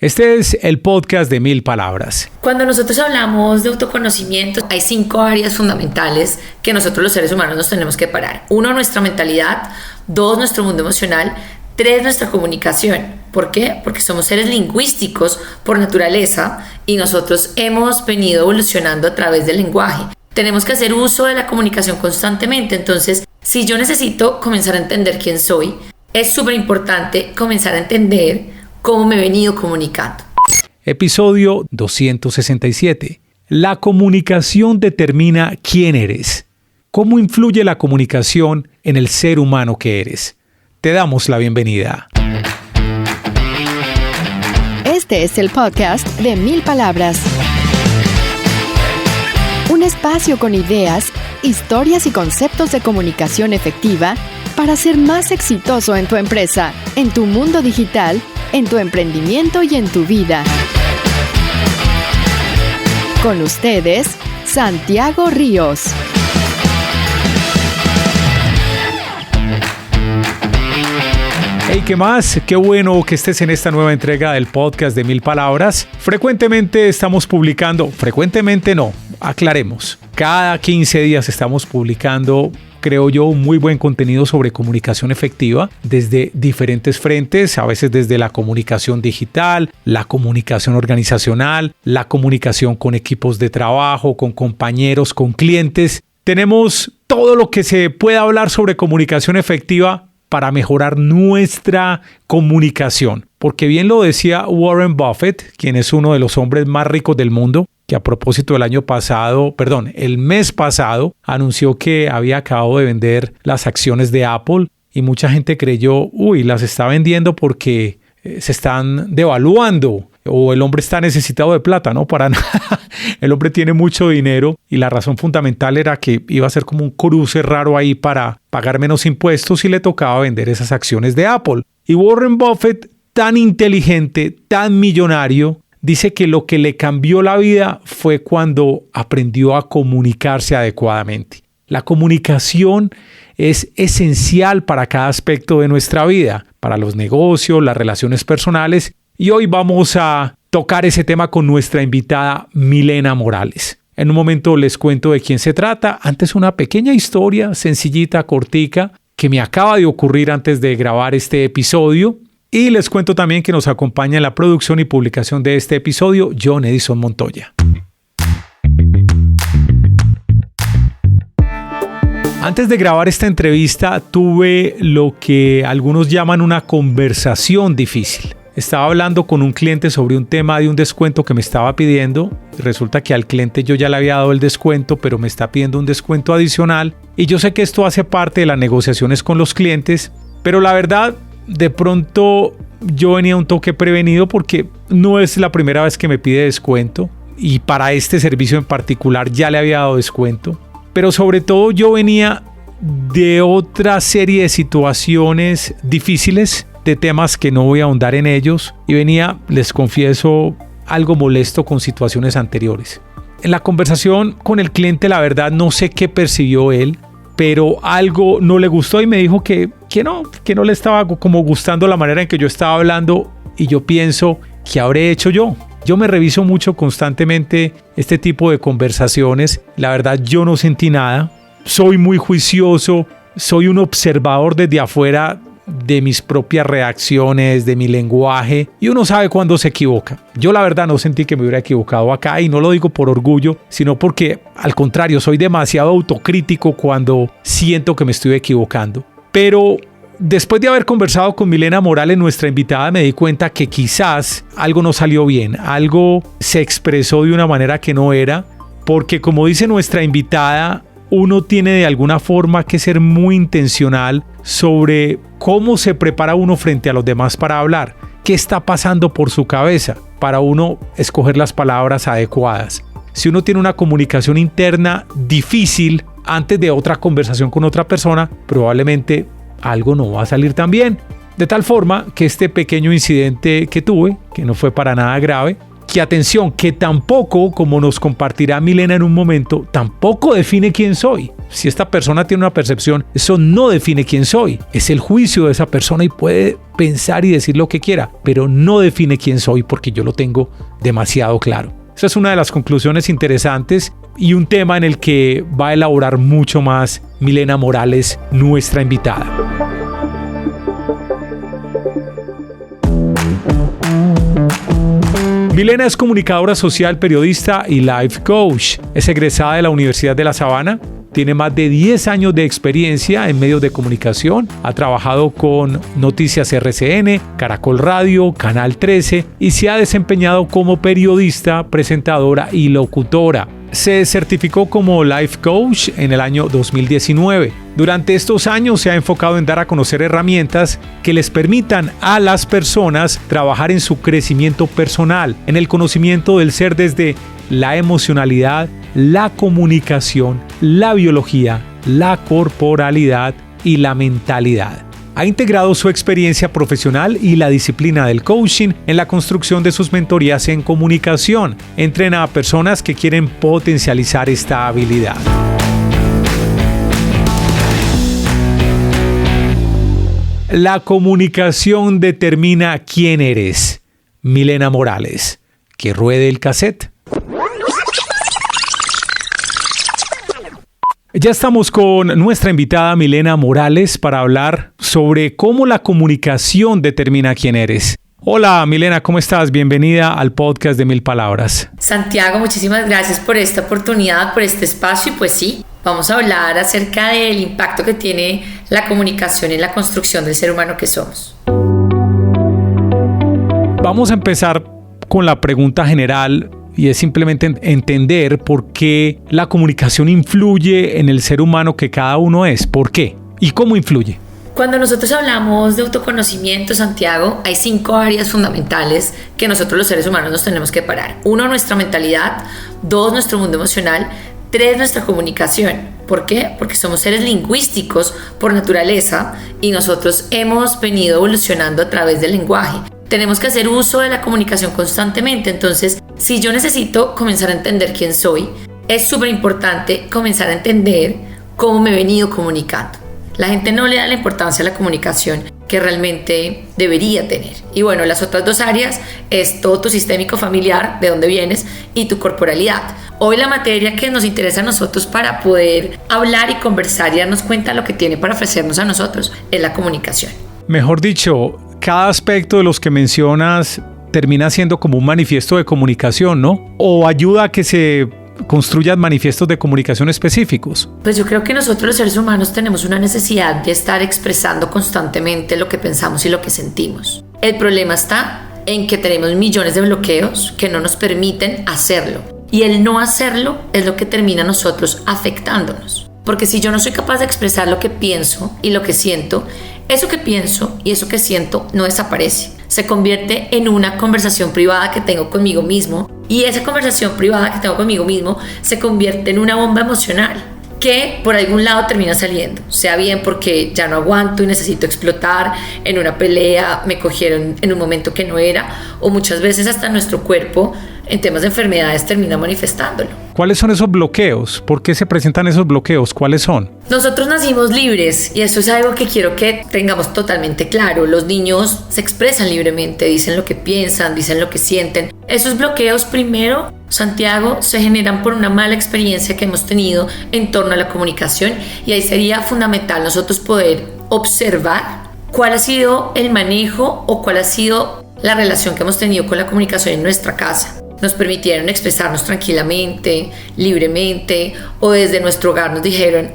Este es el podcast de 1000 palabras. Cuando nosotros hablamos de autoconocimiento, hay 5 áreas fundamentales que nosotros los seres humanos nos tenemos que parar. 1, nuestra mentalidad. 2, nuestro mundo emocional. 3, nuestra comunicación. ¿Por qué? Porque somos seres lingüísticos por naturaleza y nosotros hemos venido evolucionando a través del lenguaje. Tenemos que hacer uso de la comunicación constantemente. Entonces, si yo necesito comenzar a entender quién soy, es súper importante comenzar a entender cómo me he venido comunicando. Episodio 267. La comunicación determina quién eres. ¿Cómo influye la comunicación en el ser humano que eres? Te damos la bienvenida. Este es el podcast de 1000 palabras. Un espacio con ideas, historias y conceptos de comunicación efectiva para ser más exitoso en tu empresa, en tu mundo digital, en tu emprendimiento y en tu vida. Con ustedes, Santiago Ríos. Hey, ¿qué más? Qué bueno que estés en esta nueva entrega del podcast de 1000 palabras. Frecuentemente estamos publicando, frecuentemente no, aclaremos. Cada 15 días estamos publicando, creo yo, un muy buen contenido sobre comunicación efectiva desde diferentes frentes, a veces desde la comunicación digital, la comunicación organizacional, la comunicación con equipos de trabajo, con compañeros, con clientes. Tenemos todo lo que se pueda hablar sobre comunicación efectiva para mejorar nuestra comunicación. Porque bien lo decía Warren Buffett, quien es uno de los hombres más ricos del mundo, que a propósito el mes pasado, anunció que había acabado de vender las acciones de Apple y mucha gente creyó, las está vendiendo porque se están devaluando o el hombre está necesitado de plata. No, para nada. El hombre tiene mucho dinero y la razón fundamental era que iba a ser como un cruce raro ahí para pagar menos impuestos y le tocaba vender esas acciones de Apple. Y Warren Buffett, tan inteligente, tan millonario, dice que lo que le cambió la vida fue cuando aprendió a comunicarse adecuadamente. La comunicación es esencial para cada aspecto de nuestra vida, para los negocios, las relaciones personales. Y hoy vamos a tocar ese tema con nuestra invitada Milena Morales. En un momento les cuento de quién se trata. Antes una pequeña historia sencillita, cortica, que me acaba de ocurrir antes de grabar este episodio. Y les cuento también que nos acompaña en la producción y publicación de este episodio John Edison Montoya. Antes de grabar esta entrevista tuve lo que algunos llaman una conversación difícil. Estaba hablando con un cliente sobre un tema de un descuento que me estaba pidiendo. Resulta que al cliente yo ya le había dado el descuento, pero me está pidiendo un descuento adicional. Y yo sé que esto hace parte de las negociaciones con los clientes, pero la verdad, de pronto yo venía un toque prevenido porque no es la primera vez que me pide descuento. Y para este servicio en particular ya le había dado descuento. Pero sobre todo yo venía de otra serie de situaciones difíciles, de temas que no voy a ahondar en ellos, y venía, les confieso, algo molesto con situaciones anteriores. En la conversación con el cliente, la verdad no sé qué percibió él, pero algo no le gustó y me dijo que no le estaba como gustando la manera en que yo estaba hablando, y yo pienso, ¿qué habré hecho yo? Yo me reviso mucho constantemente este tipo de conversaciones. La verdad yo no sentí nada. Soy muy juicioso, soy un observador desde afuera de mis propias reacciones, de mi lenguaje, y uno sabe cuándo se equivoca. Yo la verdad no sentí que me hubiera equivocado acá, y no lo digo por orgullo, sino porque al contrario, soy demasiado autocrítico cuando siento que me estoy equivocando. Pero después de haber conversado con Milena Morales, nuestra invitada, me di cuenta que quizás algo no salió bien, algo se expresó de una manera que no era, porque como dice nuestra invitada, uno tiene de alguna forma que ser muy intencional sobre cómo se prepara uno frente a los demás para hablar, qué está pasando por su cabeza para uno escoger las palabras adecuadas. Si uno tiene una comunicación interna difícil antes de otra conversación con otra persona, probablemente algo no va a salir tan bien. De tal forma que este pequeño incidente que tuve, que no fue para nada grave, que atención, que tampoco, como nos compartirá Milena en un momento, tampoco define quién soy. Si esta persona tiene una percepción, eso no define quién soy. Es el juicio de esa persona y puede pensar y decir lo que quiera, pero no define quién soy porque yo lo tengo demasiado claro. Esa es una de las conclusiones interesantes y un tema en el que va a elaborar mucho más Milena Morales, nuestra invitada. Milena es comunicadora social, periodista y life coach. Es egresada de la Universidad de La Sabana. Tiene más de 10 años de experiencia en medios de comunicación. Ha trabajado con Noticias RCN, Caracol Radio, Canal 13 y se ha desempeñado como periodista, presentadora y locutora. Se certificó como Life Coach en el año 2019. Durante estos años se ha enfocado en dar a conocer herramientas que les permitan a las personas trabajar en su crecimiento personal, en el conocimiento del ser desde la emocionalidad, la comunicación, la biología, la corporalidad y la mentalidad. Ha integrado su experiencia profesional y la disciplina del coaching en la construcción de sus mentorías en comunicación. Entrena a personas que quieren potencializar esta habilidad. La comunicación determina quién eres. Milena Morales. Que ruede el cassette. Ya estamos con nuestra invitada Milena Morales para hablar sobre cómo la comunicación determina quién eres. Hola Milena, ¿cómo estás? Bienvenida al podcast de 1000 Palabras. Santiago, muchísimas gracias por esta oportunidad, por este espacio y pues sí, vamos a hablar acerca del impacto que tiene la comunicación en la construcción del ser humano que somos. Vamos a empezar con la pregunta general. Y es simplemente entender por qué la comunicación influye en el ser humano que cada uno es. ¿Por qué? ¿Y cómo influye? Cuando nosotros hablamos de autoconocimiento, Santiago, hay 5 áreas fundamentales que nosotros los seres humanos nos tenemos que parar. 1, nuestra mentalidad. 2, nuestro mundo emocional. 3, nuestra comunicación. ¿Por qué? Porque somos seres lingüísticos por naturaleza y nosotros hemos venido evolucionando a través del lenguaje. Tenemos que hacer uso de la comunicación constantemente, entonces si yo necesito comenzar a entender quién soy, es súper importante comenzar a entender cómo me he venido comunicando. La gente no le da la importancia a la comunicación que realmente debería tener. Y bueno, las otras 2 áreas es todo tu sistémico familiar, de dónde vienes, y tu corporalidad. Hoy la materia que nos interesa a nosotros para poder hablar y conversar y darnos cuenta de lo que tiene para ofrecernos a nosotros es la comunicación. Mejor dicho, cada aspecto de los que mencionas termina siendo como un manifiesto de comunicación, ¿no? O ayuda a que se construyan manifiestos de comunicación específicos. Pues yo creo que nosotros los seres humanos tenemos una necesidad de estar expresando constantemente lo que pensamos y lo que sentimos. El problema está en que tenemos millones de bloqueos que no nos permiten hacerlo. Y el no hacerlo es lo que termina a nosotros afectándonos. Porque si yo no soy capaz de expresar lo que pienso y lo que siento, eso que pienso y eso que siento no desaparece. Se convierte en una conversación privada que tengo conmigo mismo y esa conversación privada que tengo conmigo mismo se convierte en una bomba emocional que por algún lado termina saliendo. Sea bien porque ya no aguanto y necesito explotar, en una pelea me cogieron en un momento que no era, o muchas veces hasta nuestro cuerpo en temas de enfermedades termina manifestándolo. ¿Cuáles son esos bloqueos? ¿Por qué se presentan esos bloqueos? ¿Cuáles son? Nosotros nacimos libres y eso es algo que quiero que tengamos totalmente claro. Los niños se expresan libremente, dicen lo que piensan, dicen lo que sienten. Esos bloqueos primero, Santiago, se generan por una mala experiencia que hemos tenido en torno a la comunicación y ahí sería fundamental nosotros poder observar cuál ha sido el manejo o cuál ha sido la relación que hemos tenido con la comunicación en nuestra casa. Nos permitieron expresarnos tranquilamente, libremente, o desde nuestro hogar nos dijeron,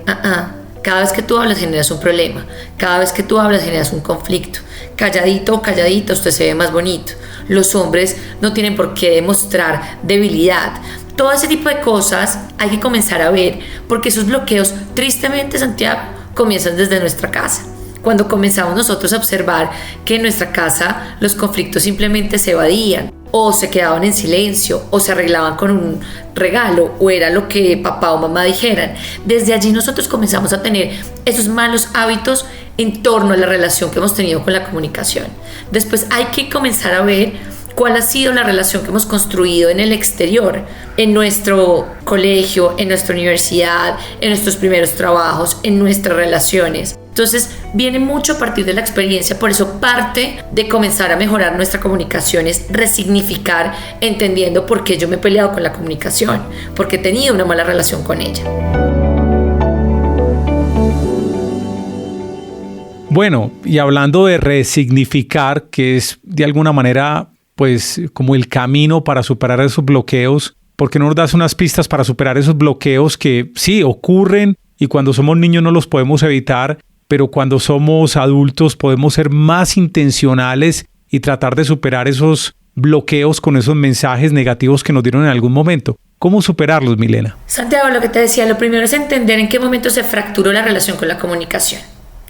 cada vez que tú hablas generas un problema, cada vez que tú hablas generas un conflicto, calladito o calladita usted se ve más bonito, los hombres no tienen por qué demostrar debilidad. Todo ese tipo de cosas hay que comenzar a ver, porque esos bloqueos, tristemente, Santiago, comienzan desde nuestra casa. Cuando comenzamos nosotros a observar que en nuestra casa los conflictos simplemente se evadían, o se quedaban en silencio, o se arreglaban con un regalo, o era lo que papá o mamá dijeran. Desde allí nosotros comenzamos a tener esos malos hábitos en torno a la relación que hemos tenido con la comunicación. Después hay que comenzar a ver cuál ha sido la relación que hemos construido en el exterior, en nuestro colegio, en nuestra universidad, en nuestros primeros trabajos, en nuestras relaciones. Entonces viene mucho a partir de la experiencia, por eso parte de comenzar a mejorar nuestra comunicación es resignificar, entendiendo por qué yo me he peleado con la comunicación, porque he tenido una mala relación con ella. Bueno, y hablando de resignificar, que es de alguna manera pues como el camino para superar esos bloqueos, ¿por qué no nos das unas pistas para superar esos bloqueos que sí ocurren y cuando somos niños no los podemos evitar, pero cuando somos adultos podemos ser más intencionales y tratar de superar esos bloqueos con esos mensajes negativos que nos dieron en algún momento? ¿Cómo superarlos, Milena? Santiago, lo que te decía, lo primero es entender en qué momento se fracturó la relación con la comunicación.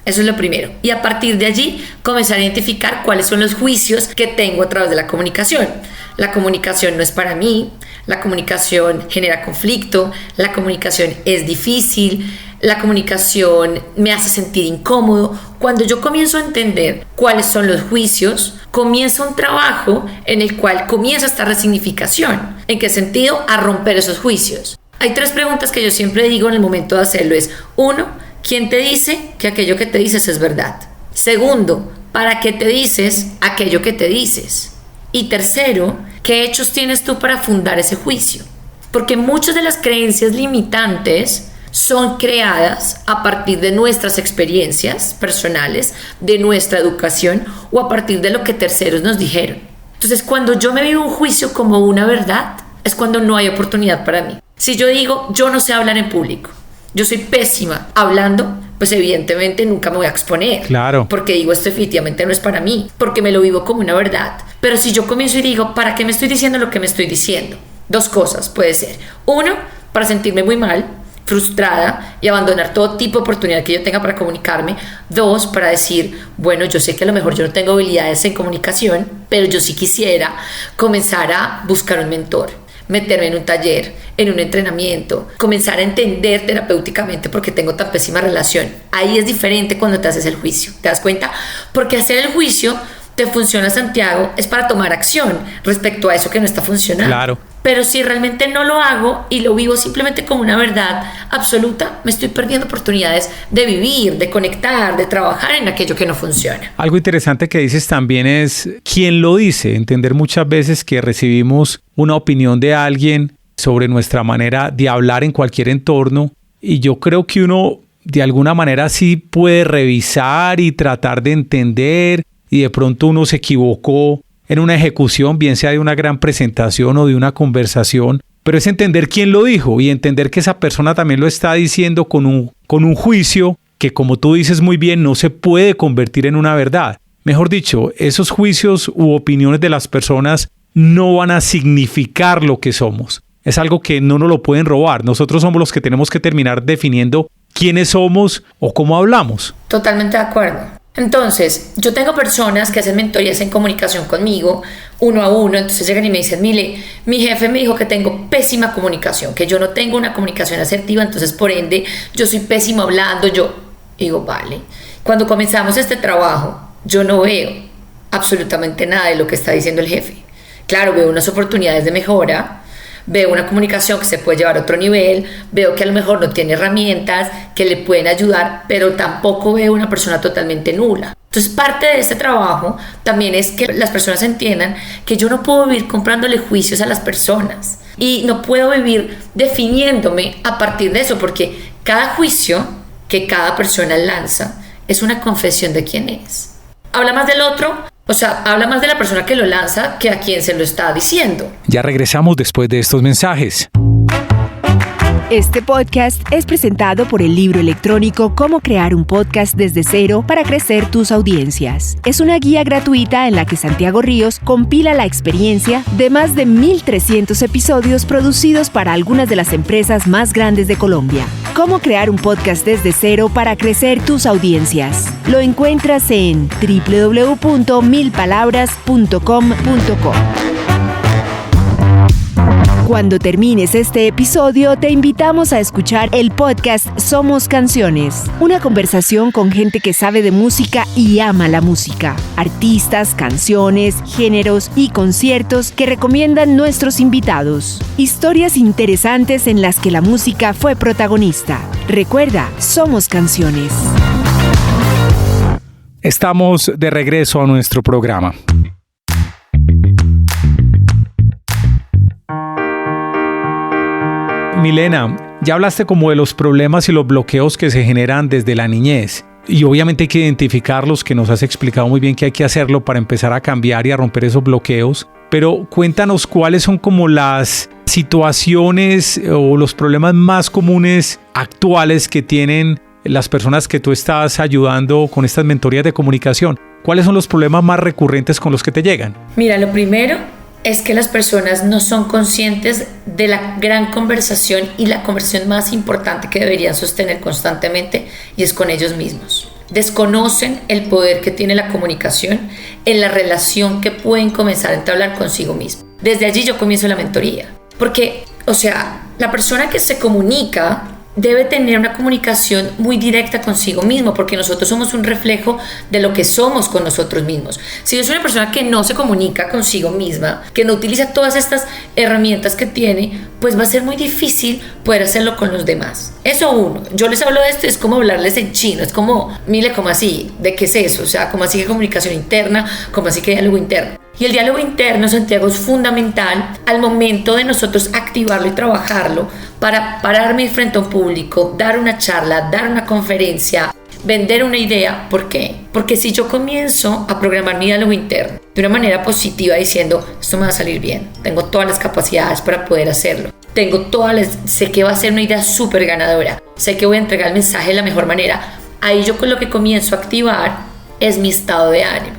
Eso es lo primero. Y a partir de allí, comenzar a identificar cuáles son los juicios que tengo a través de la comunicación. La comunicación no es para mí, la comunicación genera conflicto, la comunicación es difícil, la comunicación me hace sentir incómodo. Cuando yo comienzo a entender cuáles son los juicios, comienza un trabajo en el cual comienza esta resignificación. ¿En qué sentido? A romper esos juicios. Hay 3 preguntas que yo siempre digo en el momento de hacerlo. Es 1, ¿quién te dice que aquello que te dices es verdad? 2, ¿para qué te dices aquello que te dices? Y 3, ¿qué hechos tienes tú para fundar ese juicio? Porque muchas de las creencias limitantes son creadas a partir de nuestras experiencias personales, de nuestra educación o a partir de lo que terceros nos dijeron. Entonces, cuando yo me vivo un juicio como una verdad, es cuando no hay oportunidad para mí. Si yo digo, yo no sé hablar en público, yo soy pésima hablando, pues evidentemente nunca me voy a exponer. Claro. Porque digo, esto definitivamente no es para mí, porque me lo vivo como una verdad. Pero si yo comienzo y digo, ¿para qué me estoy diciendo lo que me estoy diciendo? 2 cosas puede ser. 1, para sentirme muy mal, frustrada y abandonar todo tipo de oportunidad que yo tenga para comunicarme. 2, para decir, bueno, yo sé que a lo mejor yo no tengo habilidades en comunicación, pero yo sí quisiera comenzar a buscar un mentor, meterme en un taller, en un entrenamiento, comenzar a entender terapéuticamente por qué tengo tan pésima relación. Ahí es diferente cuando te haces el juicio, ¿te das cuenta? Porque hacer el juicio te funciona, Santiago, es para tomar acción respecto a eso que no está funcionando. Claro. Pero si realmente no lo hago y lo vivo simplemente como una verdad absoluta, me estoy perdiendo oportunidades de vivir, de conectar, de trabajar en aquello que no funciona. Algo interesante que dices también es quién lo dice. Entender muchas veces que recibimos una opinión de alguien sobre nuestra manera de hablar en cualquier entorno y yo creo que uno de alguna manera sí puede revisar y tratar de entender y de pronto uno se equivocó en una ejecución, bien sea de una gran presentación o de una conversación, pero es entender quién lo dijo y entender que esa persona también lo está diciendo con un juicio que, como tú dices muy bien, no se puede convertir en una verdad. Mejor dicho, esos juicios u opiniones de las personas no van a significar lo que somos. Es algo que no nos lo pueden robar. Nosotros somos los que tenemos que terminar definiendo quiénes somos o cómo hablamos. Totalmente de acuerdo. Entonces, yo tengo personas que hacen mentorías en comunicación conmigo, 1 a 1, entonces llegan y me dicen, Mile, mi jefe me dijo que tengo pésima comunicación, que yo no tengo una comunicación asertiva, entonces por ende yo soy pésimo hablando, yo digo, vale. Cuando comenzamos este trabajo, yo no veo absolutamente nada de lo que está diciendo el jefe. Claro, veo unas oportunidades de mejora, veo una comunicación que se puede llevar a otro nivel, veo que a lo mejor no tiene herramientas que le pueden ayudar, pero tampoco veo una persona totalmente nula. Entonces, parte de este trabajo también es que las personas entiendan que yo no puedo vivir comprándole juicios a las personas y no puedo vivir definiéndome a partir de eso, porque cada juicio que cada persona lanza es una confesión de quién es. Habla más del otro. O sea, habla más de la persona que lo lanza que a quien se lo está diciendo. Ya regresamos después de estos mensajes. Este podcast es presentado por el libro electrónico Cómo crear un podcast desde cero para crecer tus audiencias. Es una guía gratuita en la que Santiago Ríos compila la experiencia de más de 1,300 episodios producidos para algunas de las empresas más grandes de Colombia. Cómo crear un podcast desde cero para crecer tus audiencias. Lo encuentras en www.milpalabras.com.co. Cuando termines este episodio, te invitamos a escuchar el podcast Somos Canciones, una conversación con gente que sabe de música y ama la música, artistas, canciones, géneros y conciertos que recomiendan nuestros invitados, historias interesantes en las que la música fue protagonista. Recuerda, Somos Canciones. Estamos de regreso a nuestro programa. Milena, ya hablaste como de los problemas y los bloqueos que se generan desde la niñez. Y obviamente hay que identificarlos, que nos has explicado muy bien que hay que hacerlo para empezar a cambiar y a romper esos bloqueos. Pero cuéntanos cuáles son como las situaciones o los problemas más comunes actuales que tienen las personas que tú estás ayudando con estas mentorías de comunicación. ¿Cuáles son los problemas más recurrentes con los que te llegan? Mira, lo primero es que las personas no son conscientes de la gran conversación y la conversación más importante que deberían sostener constantemente, y es con ellos mismos. Desconocen el poder que tiene la comunicación en la relación que pueden comenzar a entablar consigo mismo. Desde allí yo comienzo la mentoría, porque, la persona que se comunica debe tener una comunicación muy directa consigo mismo, porque nosotros somos un reflejo de lo que somos con nosotros mismos. Si es una persona que no se comunica consigo misma, que no utiliza todas estas herramientas que tiene, pues va a ser muy difícil poder hacerlo con los demás. Eso uno. Yo les hablo de esto, es como hablarles en chino, es como, mire, ¿cómo así? ¿De qué es eso? ¿Cómo así que comunicación interna? ¿Cómo así que diálogo interno? Y el diálogo interno, Santiago, es fundamental al momento de nosotros activarlo y trabajarlo para pararme frente a un público, dar una charla, dar una conferencia, vender una idea. ¿Por qué? Porque si yo comienzo a programar mi diálogo interno de una manera positiva, diciendo, esto me va a salir bien, tengo todas las capacidades para poder hacerlo, sé que va a ser una idea súper ganadora, sé que voy a entregar el mensaje de la mejor manera, ahí yo con lo que comienzo a activar es mi estado de ánimo,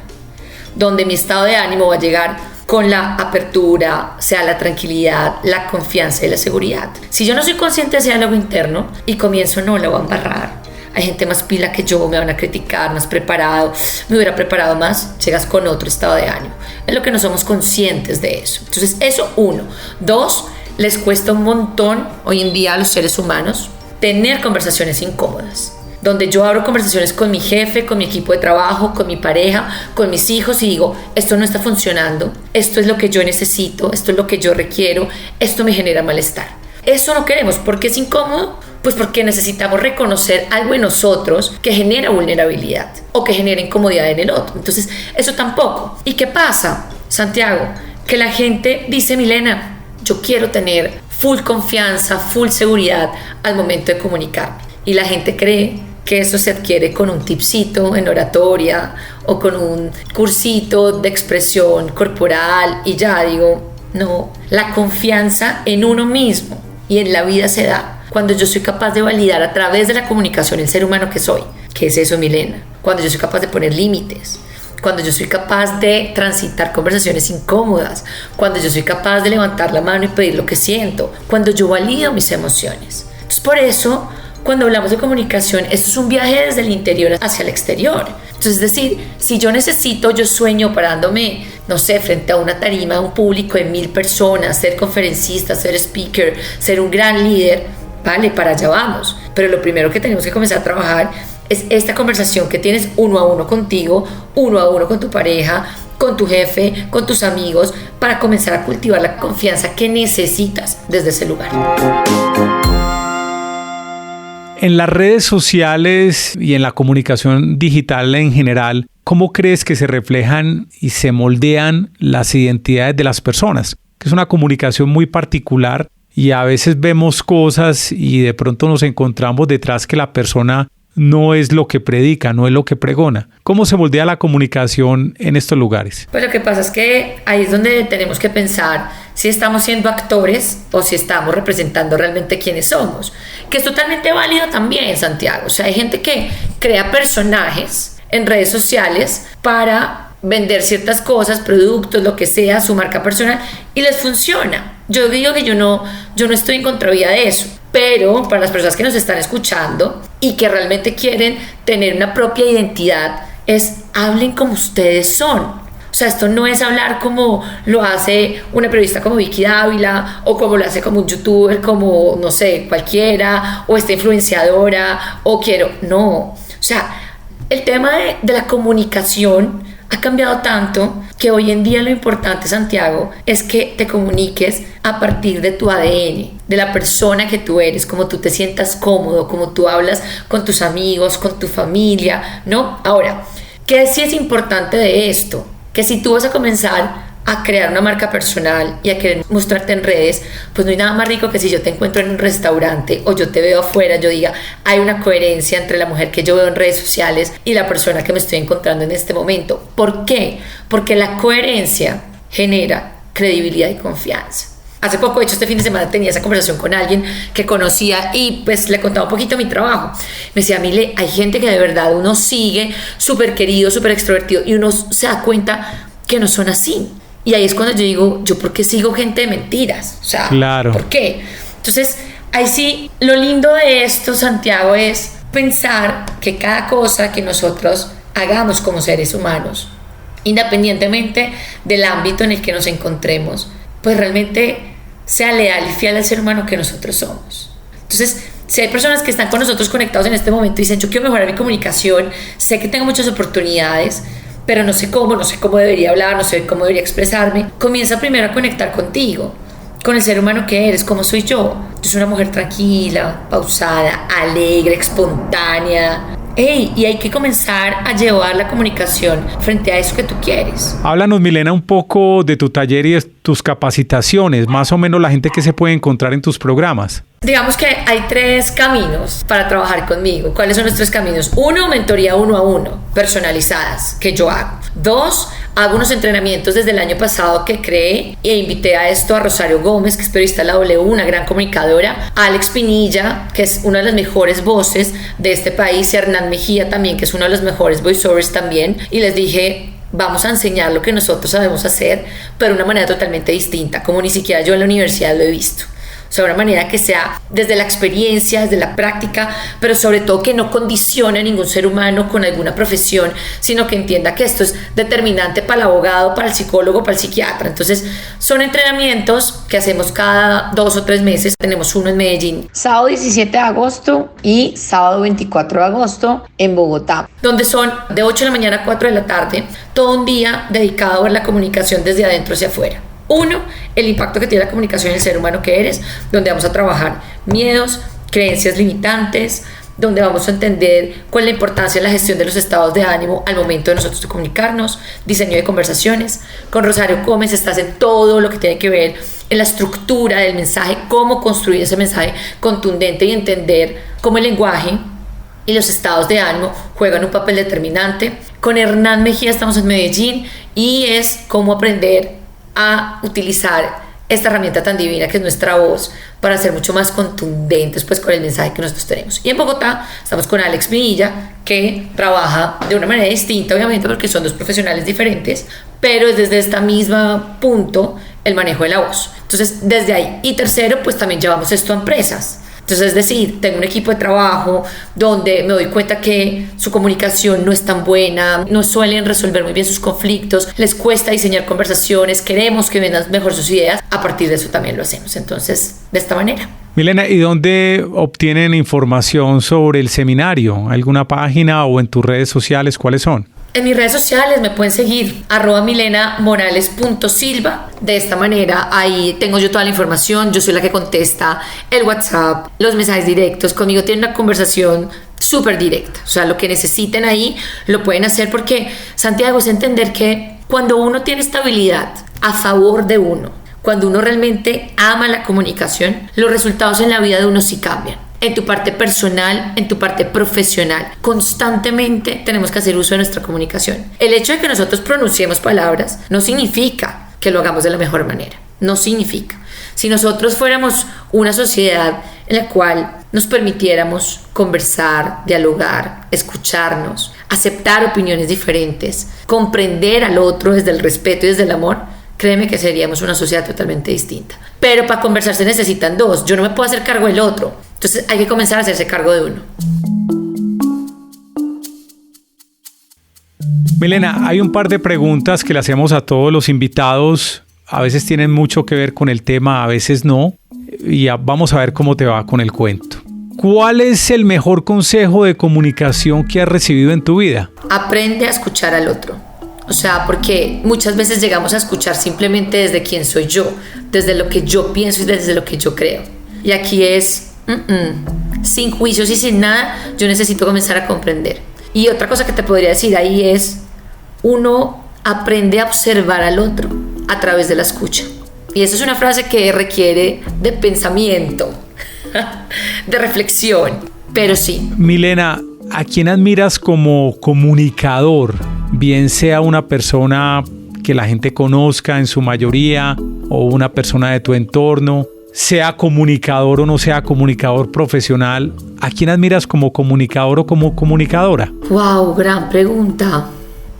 donde mi estado de ánimo va a llegar con la apertura, sea la tranquilidad, la confianza y la seguridad. Si yo no soy consciente de ese diálogo interno y comienzo, no, la voy a embarrar, hay gente más pila que yo, me van a criticar, más preparado, me hubiera preparado más, llegas con otro estado de ánimo. Es lo que no somos conscientes de eso. Entonces, eso uno. Dos, les cuesta un montón hoy en día a los seres humanos tener conversaciones incómodas, donde yo abro conversaciones con mi jefe, con mi equipo de trabajo, con mi pareja, con mis hijos y digo, esto no está funcionando, esto es lo que yo necesito, esto es lo que yo requiero, esto me genera malestar. Eso no queremos. ¿Por qué es incómodo? Pues porque necesitamos reconocer algo en nosotros que genera vulnerabilidad o que genera incomodidad en el otro. Entonces, eso tampoco. ¿Y qué pasa, Santiago? Que la gente dice, Milena, yo quiero tener full confianza, full seguridad al momento de comunicarme. Y la gente cree que eso se adquiere con un tipcito en oratoria o con un cursito de expresión corporal y ya. Digo, no, la confianza en uno mismo y en la vida se da cuando yo soy capaz de validar a través de la comunicación el ser humano que soy. ¿Qué es eso, Milena? Cuando yo soy capaz de poner límites, cuando yo soy capaz de transitar conversaciones incómodas, cuando yo soy capaz de levantar la mano y pedir lo que siento, cuando yo valido mis emociones. Entonces, por eso, cuando hablamos de comunicación, esto es un viaje desde el interior hacia el exterior. Entonces, es decir, si yo sueño parándome, no sé, frente a una tarima, un público de 1000 personas, ser conferencista, ser speaker, ser un gran líder, vale, para allá vamos. Pero lo primero que tenemos que comenzar a trabajar es esta conversación que tienes uno a uno contigo, uno a uno con tu pareja, con tu jefe, con tus amigos, para comenzar a cultivar la confianza que necesitas desde ese lugar. En las redes sociales y en la comunicación digital en general, ¿cómo crees que se reflejan y se moldean las identidades de las personas? Que es una comunicación muy particular y a veces vemos cosas y de pronto nos encontramos detrás que la persona no es lo que predica, no es lo que pregona. ¿Cómo se moldea la comunicación en estos lugares? Pues lo que pasa es que ahí es donde tenemos que pensar si estamos siendo actores o si estamos representando realmente quiénes somos, que es totalmente válido también, Santiago. O sea, hay gente que crea personajes en redes sociales para vender ciertas cosas, productos, lo que sea, su marca personal, y les funciona. Yo digo que yo no estoy en contravía de eso, pero para las personas que nos están escuchando y que realmente quieren tener una propia identidad, hablen como ustedes son. O sea, esto no es hablar como lo hace una periodista como Vicky Dávila o como lo hace como un youtuber como, no sé, cualquiera, o esta influenciadora, o no. O sea, el tema de la comunicación ha cambiado tanto que hoy en día lo importante, Santiago, es que te comuniques a partir de tu ADN, de la persona que tú eres, como tú te sientas cómodo, como tú hablas con tus amigos, con tu familia, ¿no? Ahora, ¿qué sí es importante de esto? Que si tú vas a comenzar a crear una marca personal y a querer mostrarte en redes, pues no hay nada más rico que si yo te encuentro en un restaurante o yo te veo afuera, yo diga, hay una coherencia entre la mujer que yo veo en redes sociales y la persona que me estoy encontrando en este momento. ¿Por qué? Porque la coherencia genera credibilidad y confianza. Hace poco, de hecho este fin de semana tenía esa conversación con alguien que conocía y pues le contaba un poquito mi trabajo. Me decía, Mile, hay gente que de verdad uno sigue súper querido, súper extrovertido y uno se da cuenta que no son así. Y ahí es cuando yo digo, ¿yo por qué sigo gente de mentiras? O sea, claro. ¿Por qué? Entonces, ahí sí, lo lindo de esto, Santiago, es pensar que cada cosa que nosotros hagamos como seres humanos, independientemente del ámbito en el que nos encontremos, pues realmente sea leal y fiel al ser humano que nosotros somos. Entonces, si hay personas que están con nosotros conectados en este momento y dicen, yo quiero mejorar mi comunicación, sé que tengo muchas oportunidades, pero no sé cómo debería hablar, no sé cómo debería expresarme, comienza primero a conectar contigo, con el ser humano que eres, como soy yo. Yo soy una mujer tranquila, pausada, alegre, espontánea. Y hay que comenzar a llevar la comunicación frente a eso que tú quieres. Háblanos, Milena, un poco de tu taller y de tus capacitaciones, más o menos la gente que se puede encontrar en tus programas. Digamos que hay 3 caminos para trabajar conmigo. ¿Cuáles son los 3 caminos? 1, mentoría 1 a 1, personalizadas, que yo hago. 2, hago unos entrenamientos desde el año pasado que creé e invité a esto a Rosario Gómez, que es periodista de la W, una gran comunicadora, a Alex Pinilla, que es una de las mejores voces de este país, y a Hernán Mejía también, que es uno de los mejores voiceovers también, y les dije, vamos a enseñar lo que nosotros sabemos hacer, pero de una manera totalmente distinta, como ni siquiera yo en la universidad lo he visto. O sea, de una manera que sea desde la experiencia, desde la práctica, pero sobre todo que no condicione a ningún ser humano con alguna profesión, sino que entienda que esto es determinante para el abogado, para el psicólogo, para el psiquiatra. Entonces, son entrenamientos que hacemos cada 2 o 3 meses. Tenemos uno en Medellín, sábado 17 de agosto y sábado 24 de agosto en Bogotá, donde son de 8 de la mañana a 4 de la tarde, todo un día dedicado a la comunicación desde adentro hacia afuera. 1, el impacto que tiene la comunicación en el ser humano que eres, donde vamos a trabajar miedos, creencias limitantes, donde vamos a entender cuál es la importancia de la gestión de los estados de ánimo al momento de nosotros de comunicarnos, diseño de conversaciones. Con Rosario Gómez estás en todo lo que tiene que ver en la estructura del mensaje, cómo construir ese mensaje contundente y entender cómo el lenguaje y los estados de ánimo juegan un papel determinante. Con Hernán Mejía estamos en Medellín y es cómo aprender a utilizar esta herramienta tan divina que es nuestra voz para ser mucho más contundentes pues con el mensaje que nosotros tenemos. Y en Bogotá estamos con Alex Pinilla, que trabaja de una manera distinta, obviamente, porque son 2 profesionales diferentes, pero es desde este mismo punto el manejo de la voz. Entonces, desde ahí. Y tercero, pues también llevamos esto a empresas. Entonces, es decir, tengo un equipo de trabajo donde me doy cuenta que su comunicación no es tan buena, no suelen resolver muy bien sus conflictos, les cuesta diseñar conversaciones, queremos que vendan mejor sus ideas. A partir de eso también lo hacemos. Entonces, de esta manera. Milena, ¿y dónde obtienen información sobre el seminario? ¿Alguna página o en tus redes sociales? ¿Cuáles son? En mis redes sociales me pueden seguir @milenamorales.silva. De esta manera ahí tengo yo toda la información, yo soy la que contesta el WhatsApp, los mensajes directos, conmigo tienen una conversación súper directa, o sea, lo que necesiten ahí lo pueden hacer, porque Santiago, es entender que cuando uno tiene estabilidad a favor de uno, cuando uno realmente ama la comunicación, los resultados en la vida de uno sí cambian. En tu parte personal, en tu parte profesional, constantemente tenemos que hacer uso de nuestra comunicación. El hecho de que nosotros pronunciemos palabras no significa que lo hagamos de la mejor manera, no significa. Si nosotros fuéramos una sociedad en la cual nos permitiéramos conversar, dialogar, escucharnos, aceptar opiniones diferentes, comprender al otro desde el respeto y desde el amor, créeme que seríamos una sociedad totalmente distinta. Pero para conversar se necesitan 2. Yo no me puedo hacer cargo del otro. Entonces hay que comenzar a hacerse cargo de uno. Milena, hay un par de preguntas que le hacemos a todos los invitados. A veces tienen mucho que ver con el tema, a veces no. Y vamos a ver cómo te va con el cuento. ¿Cuál es el mejor consejo de comunicación que has recibido en tu vida? Aprende a escuchar al otro. O sea, porque muchas veces llegamos a escuchar simplemente desde quién soy yo, desde lo que yo pienso y desde lo que yo creo. Y aquí es, sin juicios y sin nada, yo necesito comenzar a comprender. Y otra cosa que te podría decir ahí es, uno aprende a observar al otro a través de la escucha. Y esa es una frase que requiere de pensamiento, de reflexión, pero sí. Milena, ¿a quién admiras como comunicador? Bien sea una persona que la gente conozca en su mayoría o una persona de tu entorno, sea comunicador o no sea comunicador profesional, ¿a quién admiras como comunicador o como comunicadora? Wow, gran pregunta.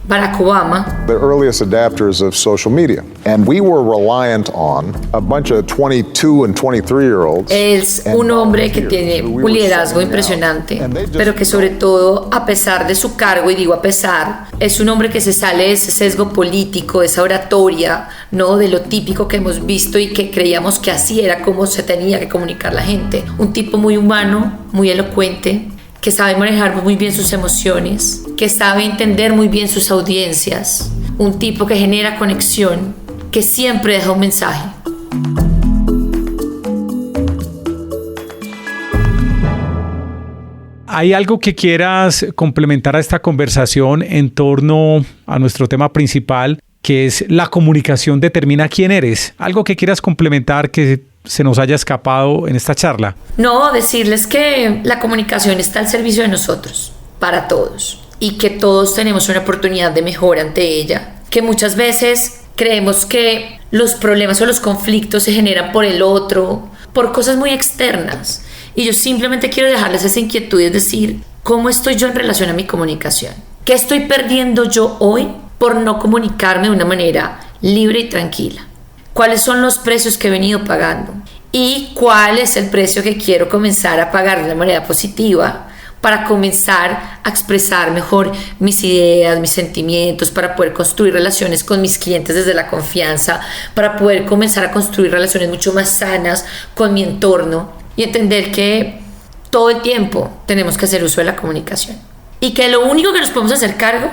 Barack Obama. The earliest adapters of social media. And we were reliant on a bunch of 22 and 23-year-olds. Es un hombre que tiene un liderazgo impresionante, pero que sobre todo, a pesar de su cargo, y digo a pesar, es un hombre que se sale de ese sesgo político, de esa oratoria, ¿no? De lo típico que hemos visto y que creíamos que así era como se tenía que comunicar la gente. Un tipo muy humano, muy elocuente, que sabe manejar muy bien sus emociones, que sabe entender muy bien sus audiencias, un tipo que genera conexión, que siempre deja un mensaje. ¿Hay algo que quieras complementar a esta conversación en torno a nuestro tema principal, que es la comunicación determina quién eres? ¿Algo que quieras complementar que se nos haya escapado en esta charla? No, decirles que la comunicación está al servicio de nosotros, para todos, y que todos tenemos una oportunidad de mejora ante ella, que muchas veces creemos que los problemas o los conflictos se generan por el otro, por cosas muy externas, y yo simplemente quiero dejarles esa inquietud, es decir, ¿cómo estoy yo en relación a mi comunicación? ¿Qué estoy perdiendo yo hoy por no comunicarme de una manera libre y tranquila? ¿Cuáles son los precios que he venido pagando? ¿Y cuál es el precio que quiero comenzar a pagar de una manera positiva para comenzar a expresar mejor mis ideas, mis sentimientos, para poder construir relaciones con mis clientes desde la confianza, para poder comenzar a construir relaciones mucho más sanas con mi entorno y entender que todo el tiempo tenemos que hacer uso de la comunicación y que lo único que nos podemos hacer cargo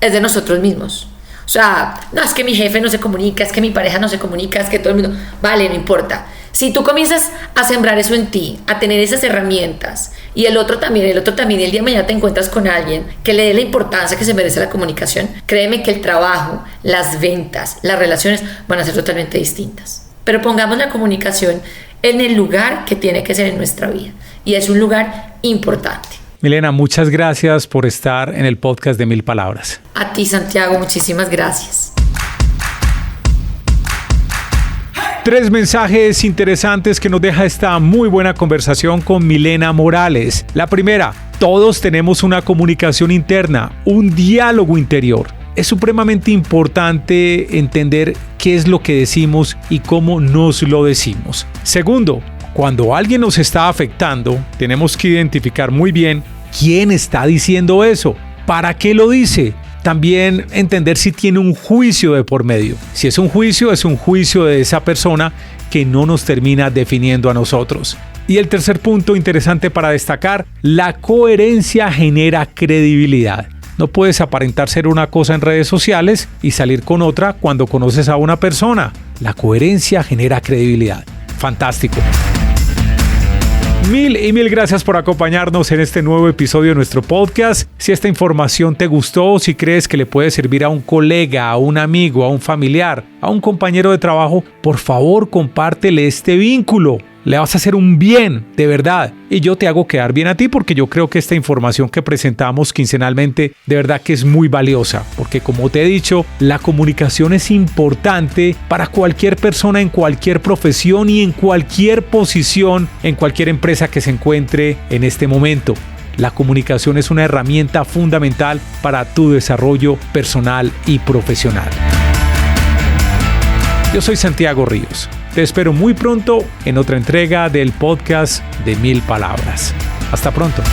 es de nosotros mismos? O sea, no, es que mi jefe no se comunica, es que mi pareja no se comunica, es que todo el mundo... Vale, no importa. Si tú comienzas a sembrar eso en ti, a tener esas herramientas, y el otro también, y el día de mañana te encuentras con alguien que le dé la importancia que se merece la comunicación, créeme que el trabajo, las ventas, las relaciones van a ser totalmente distintas. Pero pongamos la comunicación en el lugar que tiene que ser en nuestra vida, y es un lugar importante. Milena, muchas gracias por estar en el podcast de 1000 Palabras. A ti, Santiago, muchísimas gracias. 3 mensajes interesantes que nos deja esta muy buena conversación con Milena Morales. La primera, todos tenemos una comunicación interna, un diálogo interior. Es supremamente importante entender qué es lo que decimos y cómo nos lo decimos. Segundo, cuando alguien nos está afectando, tenemos que identificar muy bien quién está diciendo eso, para qué lo dice. También entender si tiene un juicio de por medio. Si es un juicio de esa persona que no nos termina definiendo a nosotros. Y el tercer punto interesante para destacar, la coherencia genera credibilidad. No puedes aparentar ser una cosa en redes sociales y salir con otra cuando conoces a una persona. La coherencia genera credibilidad. Fantástico. Mil gracias por acompañarnos en este nuevo episodio de nuestro podcast. Si esta información te gustó, si crees que le puede servir a un colega, a un amigo, a un familiar, a un compañero de trabajo, por favor compártele este vínculo. Le vas a hacer un bien, de verdad. Y yo te hago quedar bien a ti porque yo creo que esta información que presentamos quincenalmente de verdad que es muy valiosa. Porque como te he dicho, la comunicación es importante para cualquier persona en cualquier profesión y en cualquier posición, en cualquier empresa que se encuentre en este momento. La comunicación es una herramienta fundamental para tu desarrollo personal y profesional. Yo soy Santiago Ríos. Te espero muy pronto en otra entrega del podcast de 1000 Palabras. Hasta pronto.